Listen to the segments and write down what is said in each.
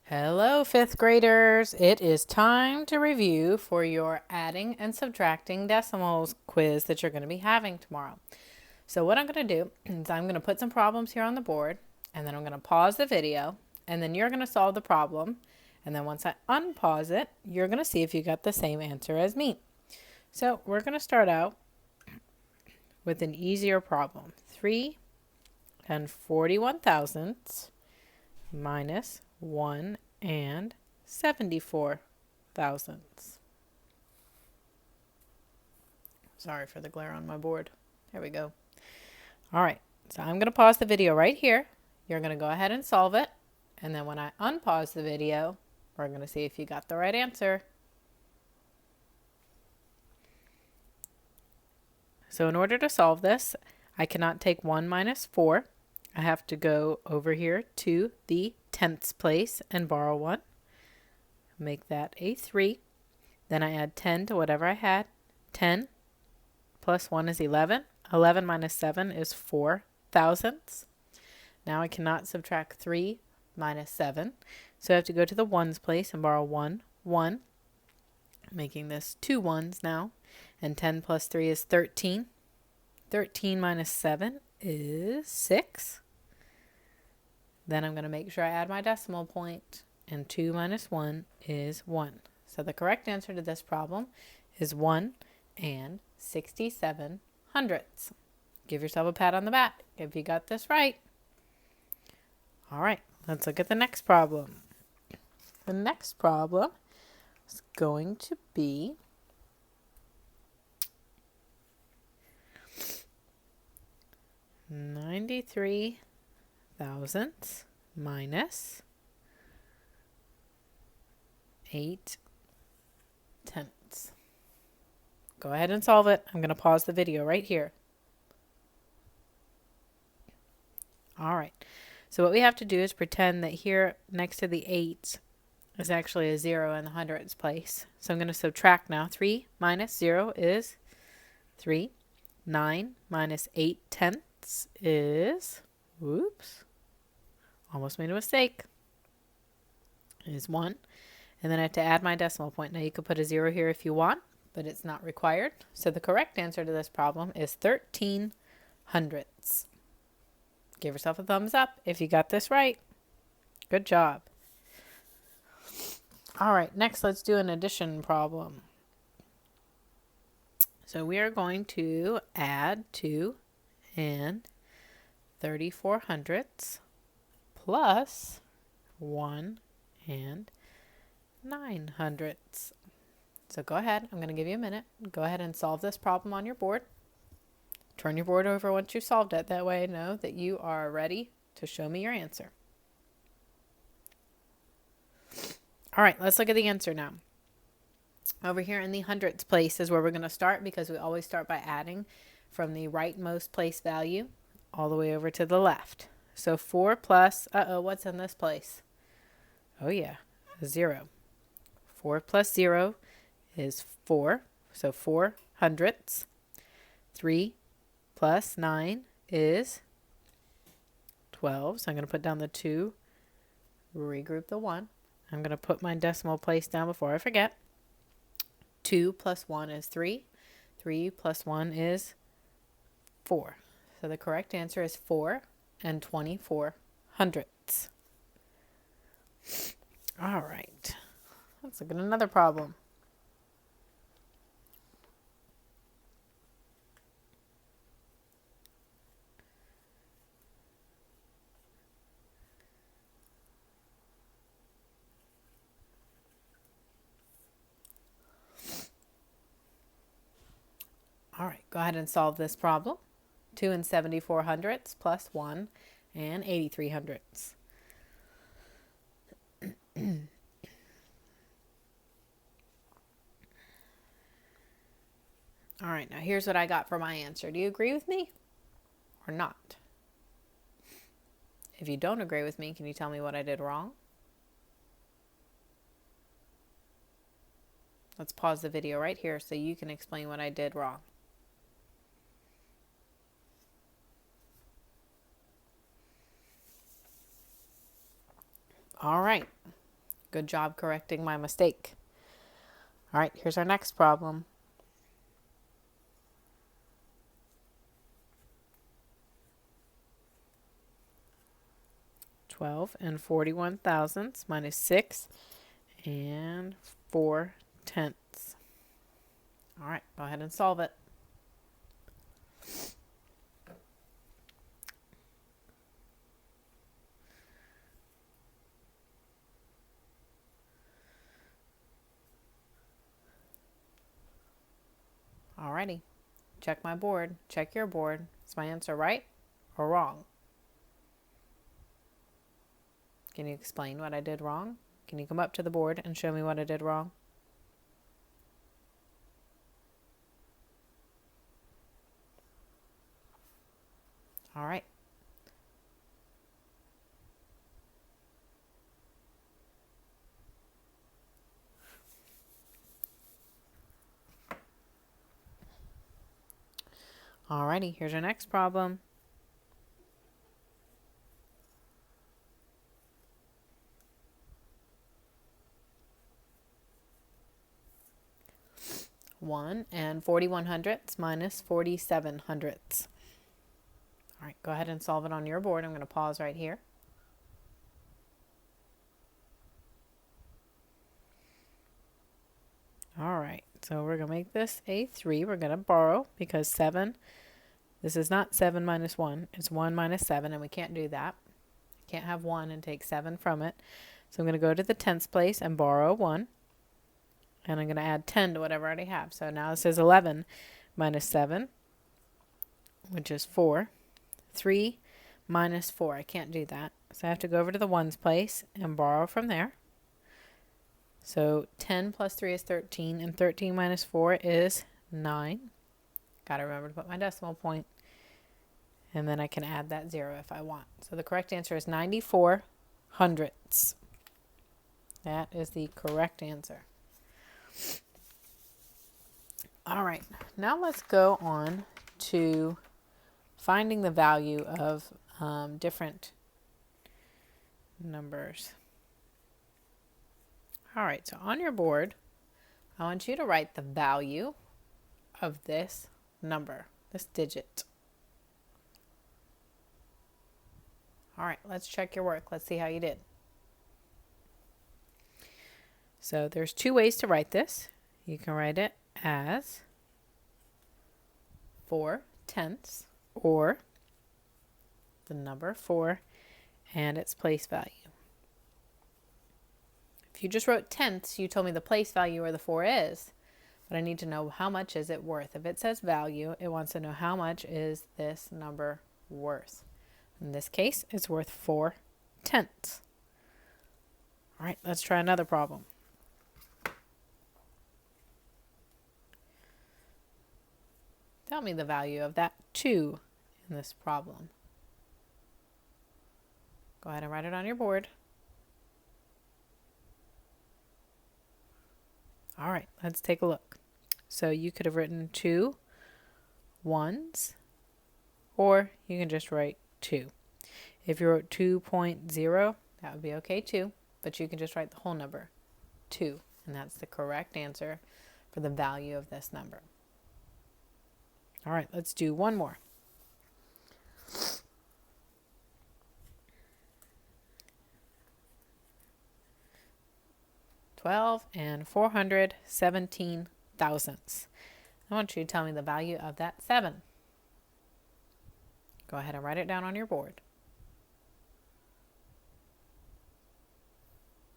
Hello, fifth graders. It is time to review for your adding and subtracting decimals quiz that you're going to be having tomorrow. So what I'm going to do is I'm going to put some problems here on the board, and then I'm going to pause the video, and then you're going to solve the problem. And then once I unpause it, you're going to see if you got the same answer as me. So we're going to start out with an easier problem. 3 and 41 thousandths minus 1 and 74 thousandths. Sorry for the glare on my board. There we go. All right, so I'm going to pause the video right here. You're going to go ahead and solve it. And then when I unpause the video, we're going to see if you got the right answer. So in order to solve this, I cannot take 1 minus 4. I have to go over here to the tenths place and borrow 1. Make that a 3. Then I add 10 to whatever I had. 10 plus 1 is 11. 11 minus 7 is 4 thousandths. Now I cannot subtract 3 minus 7. So I have to go to the ones place and borrow 1. 1. Making this 2 ones now. And 10 plus 3 is 13. 13 minus 7 is 6. Then I'm going to make sure I add my decimal point, and 2 minus 1 is 1. So the correct answer to this problem is 1 and 67 hundredths. Give yourself a pat on the back if you got this right. All right, let's look at the next problem. The next problem is going to be 93 thousandths minus 8 tenths. Go ahead and solve it. I'm going to pause the video right here. All right. So what we have to do is pretend that here next to the 8 is actually a 0 in the hundredths place. So I'm going to subtract now. 3 minus 0 is 3. 9 minus 8 tenths is, whoops, almost made a mistake, is 1. And then I have to add my decimal point. Now you could put a 0 here if you want, but it's not required. So the correct answer to this problem is 13 hundredths. Give yourself a thumbs up if you got this right. Good job. All right, next let's do an addition problem. So we are going to add 2 and 34 hundredths plus 1 and 9 hundredths. So go ahead. I'm going to give you a minute. Go ahead and solve this problem on your board. Turn your board over once you've solved it. That way I know that you are ready to show me your answer. All right, let's look at the answer now. Over here in the hundredths place is where we're going to start, because we always start by adding from the rightmost place value all the way over to the left. So 4 plus, what's in this place? Oh yeah, 0. 4 plus 0 is 4, so 4 hundredths. 3 plus 9 is 12, so I'm going to put down the 2, regroup the 1. I'm going to put my decimal place down before I forget. 2 plus 1 is 3. 3 plus 1 is 4. So the correct answer is 4 and 24 hundredths. All right. Let's look at another problem. All right, go ahead and solve this problem. 2 and 74 hundredths plus 1 and 83 hundredths. All right, now here's what I got for my answer. Do you agree with me or not? If you don't agree with me, can you tell me what I did wrong? Let's pause the video right here so you can explain what I did wrong. All right. Good job correcting my mistake. All right, here's our next problem. $12 and 41 thousandths minus 6 and 4/10. All right, go ahead and solve it. Alrighty, check my board, check your board. Is my answer right or wrong? Can you explain what I did wrong? Can you come up to the board and show me what I did wrong? All right. Alrighty, here's your next problem. $1 and 41 hundredths minus 47 hundredths. All right, go ahead and solve it on your board. I'm going to pause right here. All right, so we're going to make this a 3. We're going to borrow because 7, this is not 7 minus 1. It's 1 minus 7, and we can't do that. Can't have 1 and take 7 from it. So I'm going to go to the tenths place and borrow 1. And I'm going to add 10 to whatever I already have. So now this is 11 minus 7, which is 4. 3 minus 4. I can't do that. So I have to go over to the ones place and borrow from there. So 10 plus 3 is 13, and 13 minus 4 is 9. Got to remember to put my decimal point. And then I can add that 0 if I want. So the correct answer is 94 hundredths. That is the correct answer. All right, now let's go on to finding the value of different numbers. All right, so on your board, I want you to write the value of this number, this digit. All right, let's check your work. Let's see how you did. So there's 2 ways to write this. You can write it as 4/10 or the number 4 and its place value. If you just wrote tenths, you told me the place value where the 4 is, but I need to know how much is it worth. If it says value, it wants to know how much is this number worth. In this case, it's worth 4/10. All right, let's try another problem. Tell me the value of that 2 in this problem. Go ahead and write it on your board. All right, let's take a look. So you could have written 2 ones, or you can just write 2. If you wrote 2.0, that would be okay too, but you can just write the whole number, 2, and that's the correct answer for the value of this number. All right, let's do one more. $12 and 417 thousandths. I want you to tell me the value of that 7. Go ahead and write it down on your board.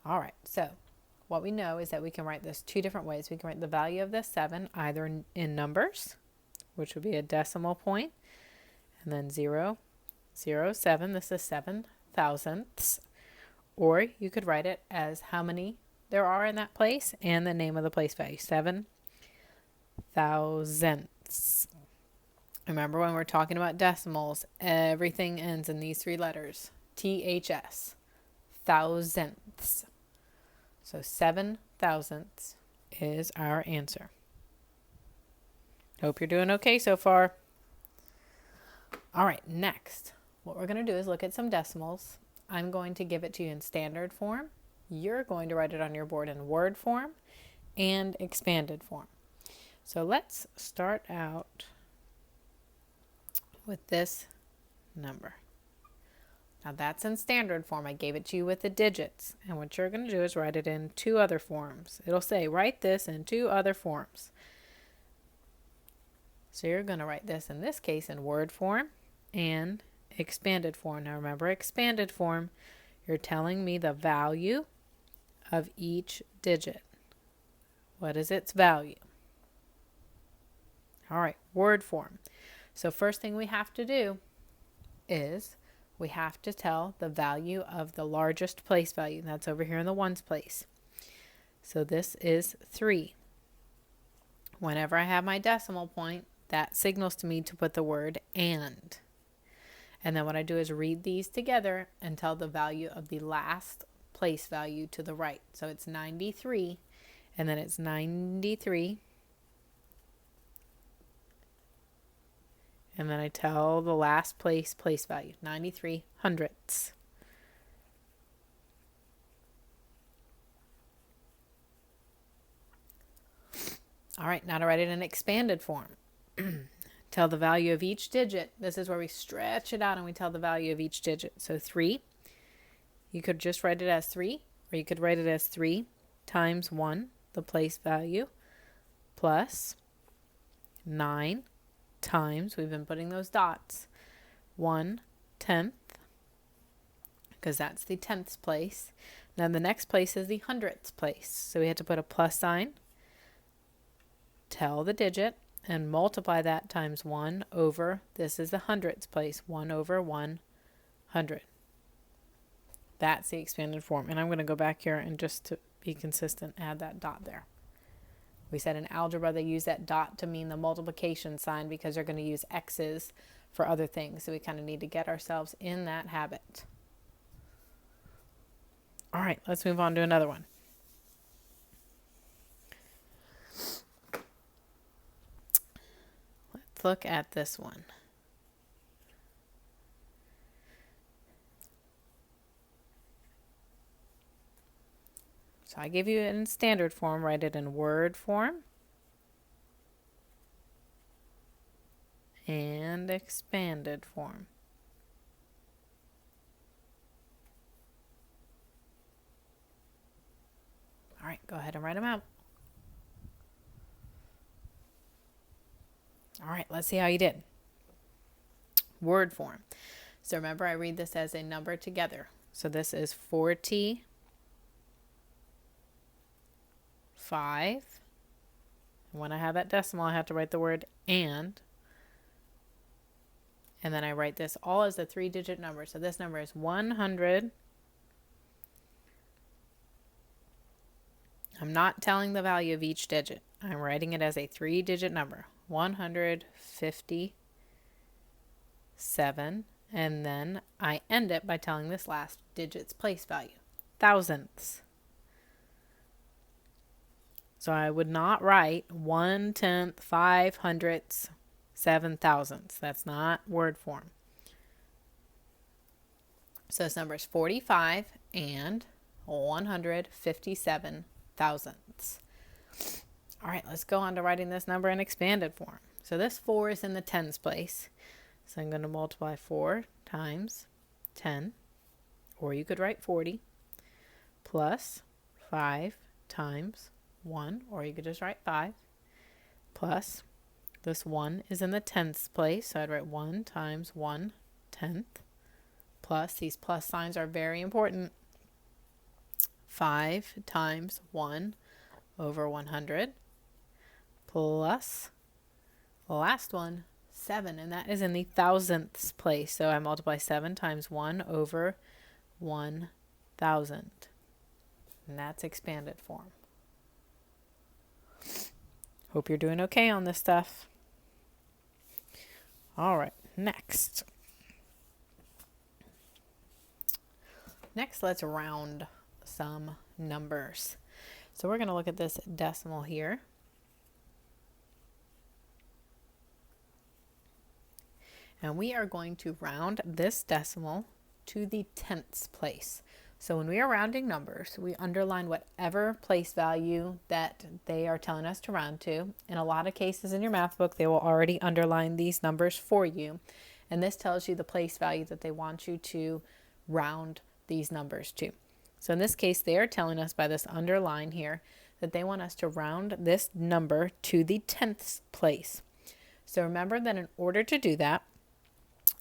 All right, so what we know is that we can write this 2 different ways. We can write the value of this 7 either in numbers, which would be a decimal point, and then 0, 0, 7. This is 7 thousandths. Or you could write it as how many there are in that place and the name of the place value, 7 thousandths. Remember, when we're talking about decimals, everything ends in these 3 letters, THS, thousandths. So 7 thousandths is our answer. Hope you're doing okay so far. All right, next, what we're going to do is look at some decimals. I'm going to give it to you in standard form, you're going to write it on your board in word form and expanded form. So let's start out with this number. Now that's in standard form. I gave it to you with the digits. And what you're going to do is write it in two other forms. It'll say write this in two other forms. So you're going to write this in this case in word form and expanded form. Now remember, expanded form, you're telling me the value of each digit. What is its value? All right, word form. So first thing we have to do is we have to tell the value of the largest place value. That's over here in the ones place. So this is 3. Whenever I have my decimal point, that signals to me to put the word and. And then what I do is read these together and tell the value of the last place value to the right. So it's 93, and then it's 93. And then I tell the last place value, 93 hundredths. All right, now to write it in expanded form. Tell the value of each digit. This is where we stretch it out and we tell the value of each digit. So 3, you could just write it as 3, or you could write it as 3 times 1, the place value, plus 9 times, we've been putting those dots, 1/10, because that's the tenths place. Now the next place is the hundredths place. So we have to put a plus sign, tell the digit, and multiply that times 1 over, this is the hundredths place, 1 over 100. That's the expanded form. And I'm going to go back here and just to be consistent, add that dot there. We said in algebra they use that dot to mean the multiplication sign because they're going to use x's for other things. So we kind of need to get ourselves in that habit. All right, let's move on to another one. Let's look at this one. So I give you it in standard form, write it in word form and expanded form. All right, go ahead and write them out. All right, let's see how you did. Word form. So remember, I read this as a number together. So this is 45. When I have that decimal, I have to write the word and then I write this all as a 3-digit number. So this number is 100. I'm not telling the value of each digit. I'm writing it as a 3-digit number. 157. And then I end it by telling this last digit's place value. Thousandths. So I would not write 1/10, 500ths, 7,000ths. That's not word form. So this number is 45 and 157 thousandths. All right, let's go on to writing this number in expanded form. So this 4 is in the tens place. So I'm going to multiply 4 times 10, or you could write 40, plus 5 times 1, or you could just write 5, plus this 1 is in the tenths place, so I'd write 1 times 1/10, plus, these plus signs are very important, 5 times 1 over 100, plus the last one, 7, and that is in the thousandths place, so I multiply 7 times 1 over 1,000, and that's expanded form. Hope you're doing okay on this stuff. All right, next. Next, let's round some numbers. So we're going to look at this decimal here. And we are going to round this decimal to the tenths place. So when we are rounding numbers, we underline whatever place value that they are telling us to round to. In a lot of cases in your math book, they will already underline these numbers for you. And this tells you the place value that they want you to round these numbers to. So in this case, they are telling us by this underline here that they want us to round this number to the 10th place. So remember that in order to do that,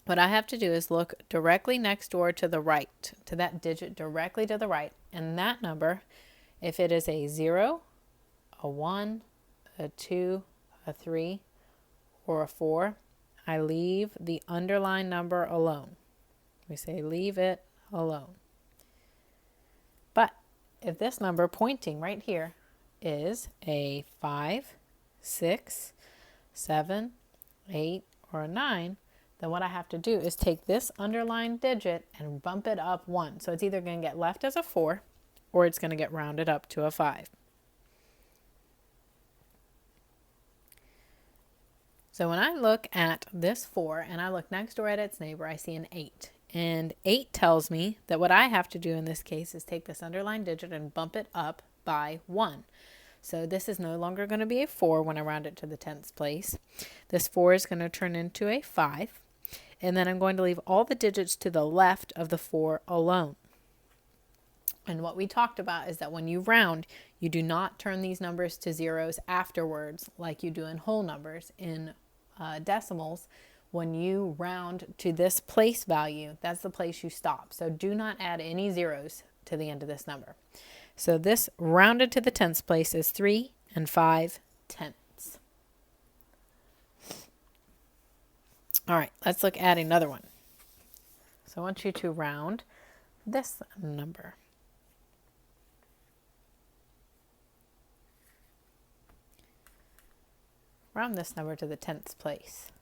what I have to do is look directly next door to the right, to that digit directly to the right. And that number, if it is a 0, a 1, a 2, a 3, or a 4, I leave the underlined number alone. We say leave it alone. But if this number pointing right here is a 5, 6, 7, 8, or a 9, then what I have to do is take this underlined digit and bump it up 1. So it's either going to get left as a 4 or it's going to get rounded up to a 5. So when I look at this 4 and I look next door at its neighbor, I see an 8. And 8 tells me that what I have to do in this case is take this underlined digit and bump it up by 1. So this is no longer going to be a 4 when I round it to the 10th place. This 4 is going to turn into a 5. And then I'm going to leave all the digits to the left of the 4 alone. And what we talked about is that when you round, you do not turn these numbers to zeros afterwards like you do in whole numbers. In decimals, when you round to this place value, that's the place you stop. So do not add any zeros to the end of this number. So this rounded to the 10th place is 3 and 5 tenths. All right, let's look at another one. So I want you to round this number. Round this number to the 10th place.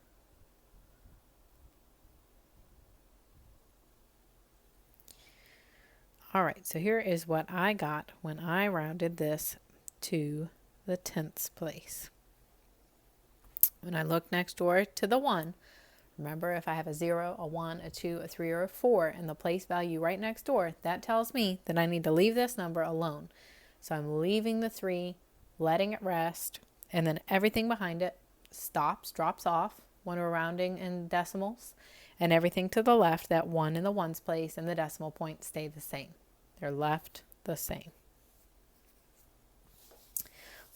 All right, so here is what I got when I rounded this to the 10th place. When I look next door to the 1, remember, if I have a 0, a 1, a 2, a 3, or a 4 and the place value right next door, that tells me that I need to leave this number alone. So I'm leaving the 3, letting it rest, and then everything behind it stops, drops off when we're rounding in decimals, and everything to the left, that 1 in the ones place and the decimal point, stay the same. They're left the same.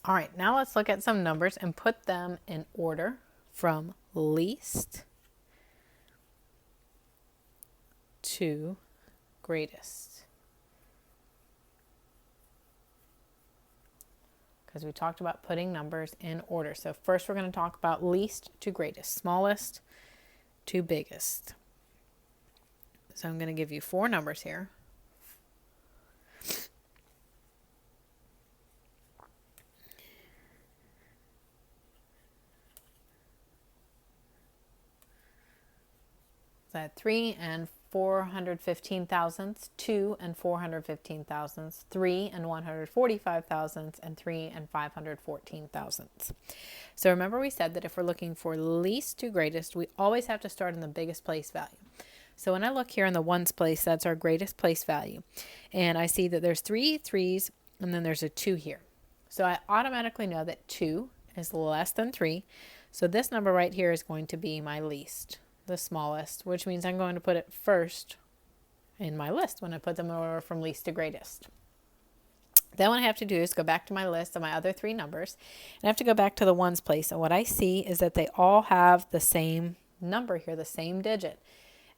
All right, now let's look at some numbers and put them in order from least to greatest. Because we talked about putting numbers in order. So first we're going to talk about least to greatest, smallest to biggest. So I'm going to give you 4 numbers here. So I had 3 and 415 thousandths, 2 and 415 thousandths, 3 and 145 thousandths, and 3 and 514 thousandths. So remember we said that if we're looking for least to greatest, we always have to start in the biggest place value. So when I look here in the ones place, that's our greatest place value. And I see that there's 3 3s and then there's a 2 here. So I automatically know that 2 is less than 3. So this number right here is going to be my least, the smallest, which means I'm going to put it first in my list when I put them in order from least to greatest. Then what I have to do is go back to my list of my other 3 numbers, and I have to go back to the ones place. And what I see is that they all have the same number here, the same digit.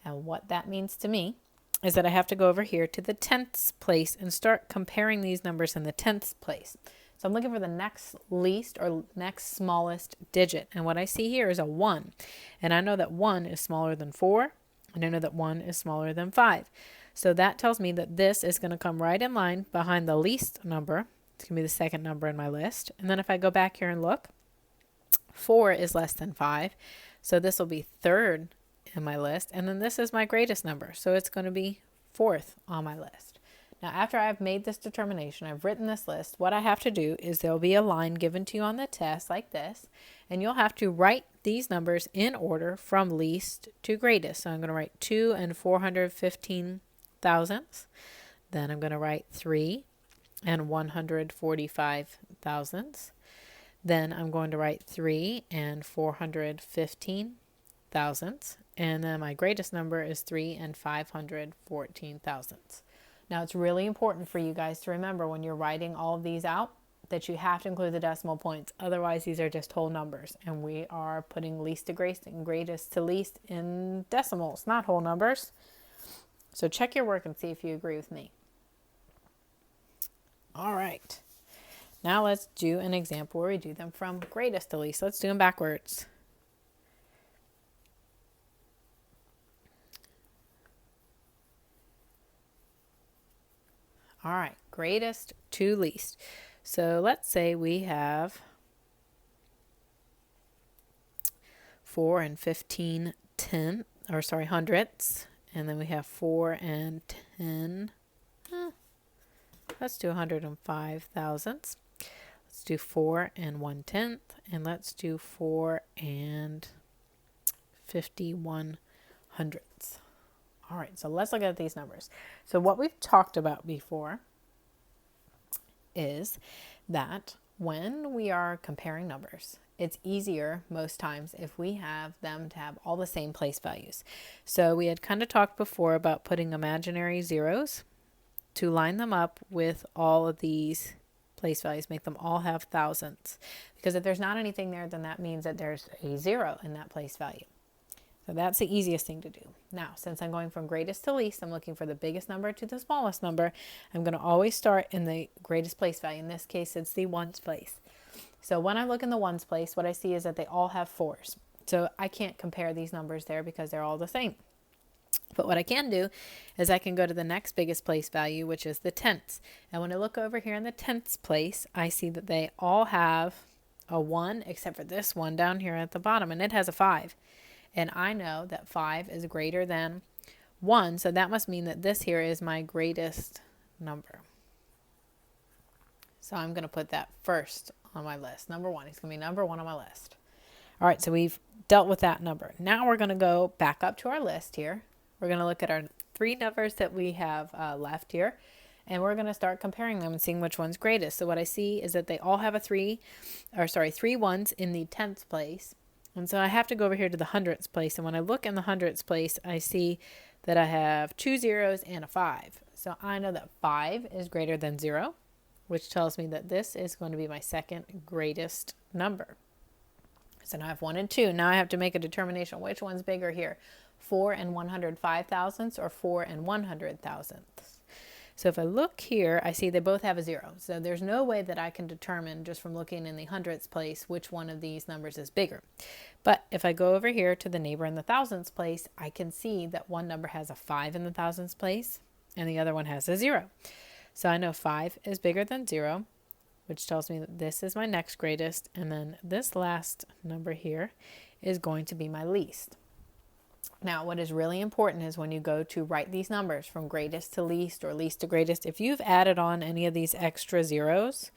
And what that means to me is that I have to go over here to the 10th place and start comparing these numbers in the 10th place. So I'm looking for the next least or next smallest digit. And what I see here is a 1. And I know that 1 is smaller than 4. And I know that 1 is smaller than 5. So that tells me that this is going to come right in line behind the least number. It's going to be the second number in my list. And then if I go back here and look, 4 is less than 5. So this will be third in my list. And then this is my greatest number. So it's going to be fourth on my list. Now, after I've made this determination, I've written this list, what I have to do is there'll be a line given to you on the test like this, and you'll have to write these numbers in order from least to greatest. So I'm going to write 2 and 415 thousandths, Then I'm going to write 3 and 145 thousandths. Then I'm going to write 3 and 415 thousandths. And then my greatest number is 3 and 514 thousandths. Now it's really important for you guys to remember when you're writing all of these out that you have to include the decimal points. Otherwise, these are just whole numbers. And we are putting least to greatest and greatest to least in decimals, not whole numbers. So check your work and see if you agree with me. All right. Now let's do an example where we do them from greatest to least. Let's do them backwards. All right, greatest to least. So let's say we have 4 and 15 hundredths, and then we have 4 and 10. Let's do 105 thousandths. Let's do 4 and 1/10, and let's do 4 and 51 hundredths. All right, so let's look at these numbers. So what we've talked about before is that when we are comparing numbers, it's easier most times if we have them to have all the same place values. So we had kind of talked before about putting imaginary zeros to line them up with all of these place values, make them all have thousandths. Because if there's not anything there, then that means that there's a 0 in that place value. So that's the easiest thing to do. Now, since I'm going from greatest to least, I'm looking for the biggest number to the smallest number. I'm going to always start in the greatest place value. In this case, it's the ones place. So when I look in the ones place, what I see is that they all have 4s. So I can't compare these numbers there because they're all the same. But what I can do is I can go to the next biggest place value, which is the tenths. And when I look over here in the tenths place, I see that they all have a 1, except for this one down here at the bottom, and it has a 5. And I know that 5 is greater than 1, so that must mean that this here is my greatest number. So I'm going to put that first on my list. Number 1. It's going to be number 1 on my list. All right, so we've dealt with that number. Now we're going to go back up to our list here. We're going to look at our 3 numbers that we have left here, and we're going to start comparing them and seeing which one's greatest. So what I see is that they all have a 3 ones in the tenths place. And so I have to go over here to the hundredths place. And when I look in the hundredths place, I see that I have 2 zeros and a 5. So I know that 5 is greater than 0, which tells me that this is going to be my second greatest number. So now I have 1 and 2. Now I have to make a determination which one's bigger here, 4 and 105 thousandths or 4 and 100 thousandths. So if I look here, I see they both have a 0. So there's no way that I can determine just from looking in the hundredths place which one of these numbers is bigger. But if I go over here to the neighbor in the thousandths place, I can see that one number has a 5 in the thousandths place and the other one has a 0. So I know 5 is bigger than 0, which tells me that this is my next greatest, and then this last number here is going to be my least. Now, what is really important is when you go to write these numbers from greatest to least or least to greatest, if you've added on any of these extra zeros,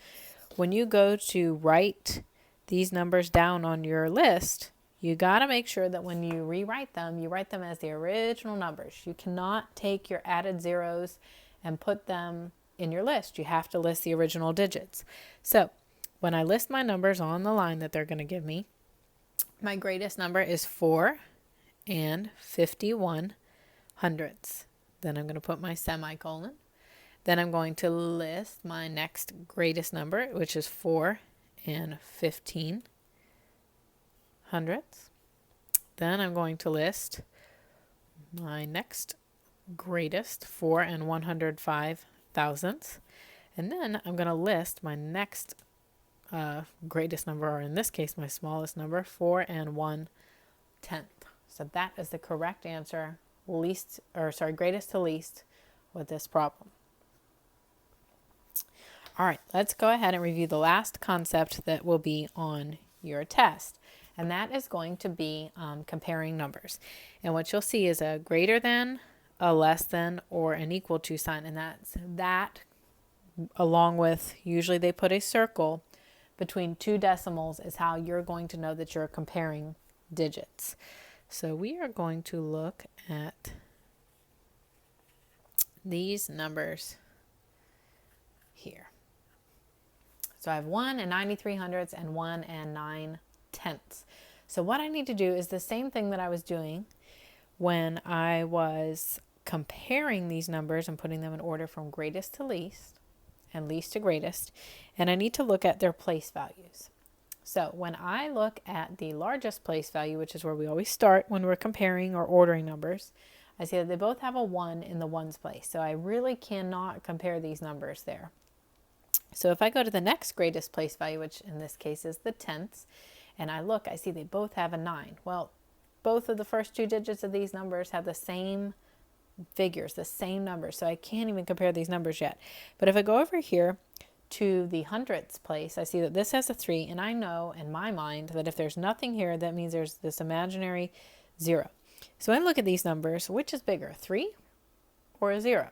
when you go to write these numbers down on your list, you got to make sure that when you rewrite them, you write them as the original numbers. You cannot take your added zeros and put them in your list. You have to list the original digits. So when I list my numbers on the line that they're going to give me, my greatest number is 4 and 51 hundredths. Then I'm going to put my semicolon. Then I'm going to list my next greatest number, which is 4 and 15 hundredths. Then I'm going to list my next greatest, 4 and 105 thousandths. And then I'm going to list my next greatest number, or in this case, my smallest number, 4 and 1/10. So that is the correct answer, greatest to least with this problem. All right, let's go ahead and review the last concept that will be on your test. And that is going to be comparing numbers. And what you'll see is a greater than, a less than, or an equal to sign. And that's that, along with, usually they put a circle between 2 decimals, is how you're going to know that you're comparing digits. So we are going to look at these numbers here. So I have 1 and 93 hundredths and 1 and 9 tenths. So what I need to do is the same thing that I was doing when I was comparing these numbers and putting them in order from greatest to least and least to greatest. And I need to look at their place values. So when I look at the largest place value, which is where we always start when we're comparing or ordering numbers, I see that they both have a 1 in the ones place. So I really cannot compare these numbers there. So if I go to the next greatest place value, which in this case is the tenths, and I look, I see they both have a 9. Well, both of the first two digits of these numbers have the same figures, the same numbers. So I can't even compare these numbers yet. But if I go over here to the hundredths place, I see that this has a 3, and I know in my mind that if there's nothing here, that means there's this imaginary 0. So when I look at these numbers, which is bigger, 3 or a 0?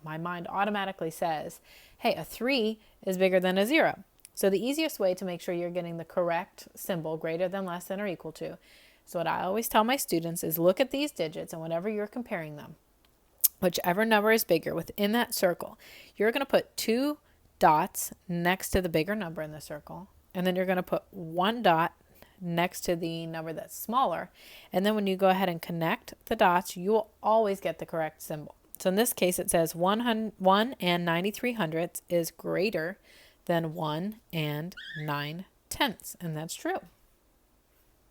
My mind automatically says, hey, a 3 is bigger than a 0. So the easiest way to make sure you're getting the correct symbol, greater than, less than, or equal to, so what I always tell my students is look at these digits, and whenever you're comparing them, whichever number is bigger within that circle, you're going to put 2 dots next to the bigger number in the circle, and then you're going to put 1 dot next to the number that's smaller. And then when you go ahead and connect the dots, you will always get the correct symbol. So in this case, it says 1 and 93 hundredths is greater than 1 and 9 tenths, and that's true.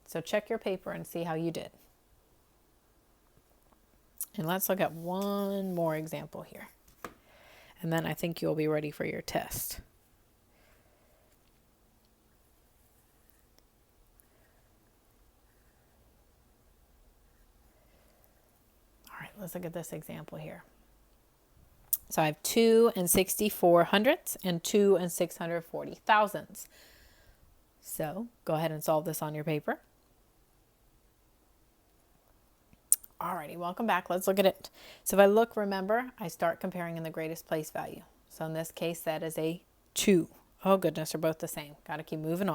So check your paper and see how you did. And let's look at one more example here. And then I think you'll be ready for your test. All right, let's look at this example here. So I have 2 and 64 hundredths and 2 and 640 thousandths. So go ahead and solve this on your paper. Alrighty, welcome back. Let's look at it. So if I look, remember, I start comparing in the greatest place value. So in this case, that is a 2. Oh goodness, they're both the same. Got to keep moving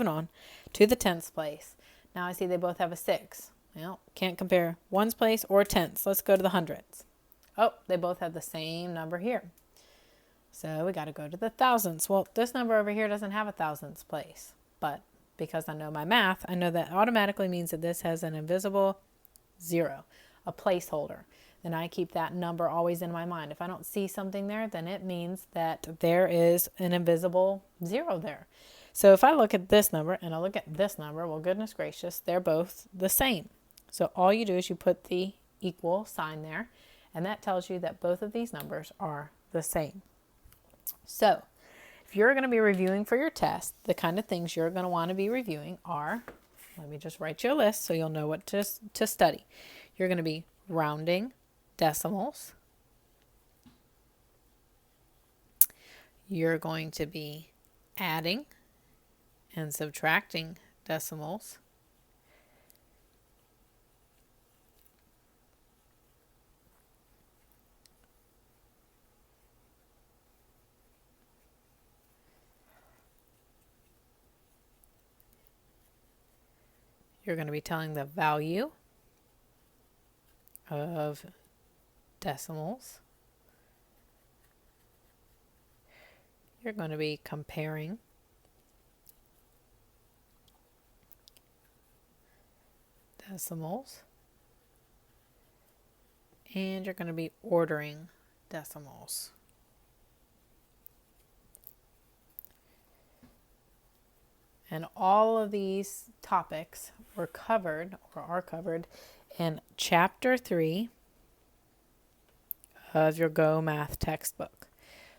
on to the tenths place. Now I see they both have a 6. Well, can't compare ones place or tenths. Let's go to the hundredths. Oh, they both have the same number here. So we got to go to the thousandths. Well, this number over here doesn't have a thousandths place, but because I know my math, I know that automatically means that this has an invisible 0, a placeholder. Then I keep that number always in my mind. If I don't see something there, then it means that there is an invisible 0 there. So if I look at this number and I look at this number, well, goodness gracious, they're both the same. So all you do is you put the equal sign there, and that tells you that both of these numbers are the same. So if you're going to be reviewing for your test, the kind of things you're going to want to be reviewing are, let me just write you a list so you'll know what to study. You're going to be rounding decimals. You're going to be adding and subtracting decimals. You're going to be telling the value of decimals. You're going to be comparing decimals. And you're going to be ordering decimals. And all of these topics were covered or are covered in Chapter 3 of your Go Math textbook.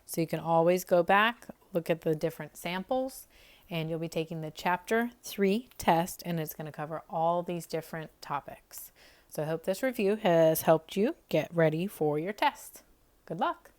So you can always go back, look at the different samples, and you'll be taking the Chapter 3 test, and it's going to cover all these different topics. So I hope this review has helped you get ready for your test. Good luck.